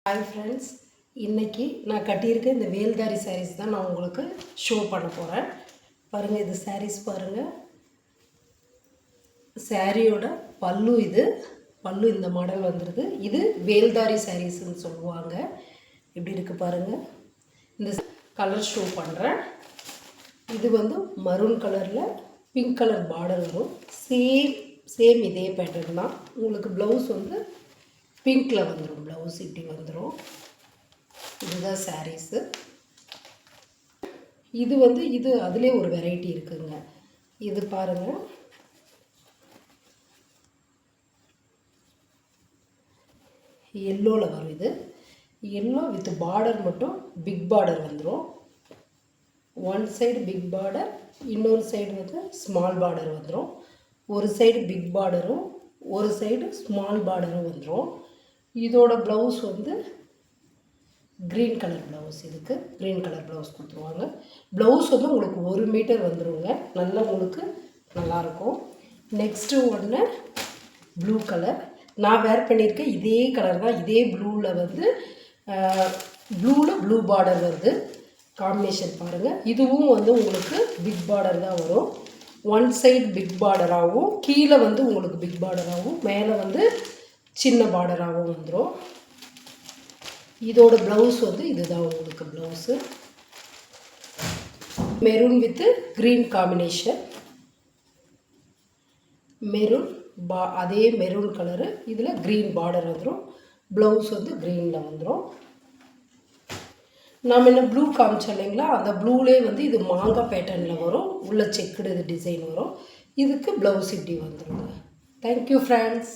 Hi friends, இன்றைக்கி நான் கட்டியிருக்க இந்த வேல்தாரி சாரீஸ் தான் நான் உங்களுக்கு ஷோ பண்ண போகிறேன். பாருங்கள், இது சாரீஸ் பாருங்கள். சாரியோட பல்லு பல்லு இந்த மாடல் வந்துடுது. இது வேல்தாரி சாரீஸ்ன்னு சொல்லுவாங்க. இப்படி இருக்குது பாருங்கள். இந்த கலர் ஷோ பண்ணுறேன். இது மரூன் கலரில் பிங்க் கலர் பார்டர் வரும். சேம் இதே பேட்டர்ன் தான். உங்களுக்கு ப்ளவுஸ் பிங்க்கில் வந்துடும். ப்ளவுஸ் இப்படி வந்துடும். இதுதான் சாரீஸு. இது அதுலேயே ஒரு வெரைட்டி இருக்குதுங்க. இது பாருங்கள், எல்லோவில் வரும். இது எல்லோ வித் பார்டர் மட்டும் பிக் பார்டர் வந்துடும். ஒன் சைடு பிக் பார்டர், இன்னொரு சைடு ஸ்மால் பார்டர் வந்துடும். ஒரு சைடு பிக் பார்டரும் ஒரு சைடு ஸ்மால் பார்டரும் வந்துடும். இதோட ப்ளவுஸ் க்ரீன் கலர் ப்ளவுஸ். இதுக்கு க்ரீன் கலர் ப்ளவுஸ் கொடுத்துருவாங்க. ப்ளவுஸ் உங்களுக்கு 1 மீட்டர் வந்துடுங்க. நல்லா உங்களுக்கு நல்லாயிருக்கும். நெக்ஸ்ட்டு ஒன்று ப்ளூ கலர். நான் வேர் பண்ணியிருக்கேன் இதே கலர் தான். இதே ப்ளூவில் ப்ளூ பார்டர் வருது. காம்பினேஷன் பாருங்கள். இதுவும் உங்களுக்கு பிக் பார்டர் தான் வரும். ஒன் சைடு பிக் பார்டராகவும் கீழே உங்களுக்கு பிக் பார்டராகவும் மேலே சின்ன பார்டராகவும் வந்துடும். இதோட ப்ளவுஸ் இதுதான் உங்களுக்கு blouse. Maroon with green combination. Maroon அதே மெரூன் கலரு, இதில் க்ரீன் பார்டர் வந்துடும். ப்ளவுஸ் க்ரீனில் வந்துடும். நாம் என்ன ப்ளூ காமிச்சோம் இல்லைங்களா, அந்த ப்ளூலே இது மாங்காய் பேட்டர்னில் வரும். உள்ள செக்குடு டிசைன் வரும். இதுக்கு ப்ளவுஸ் இப்படி வந்துடுங்க. Thank you friends.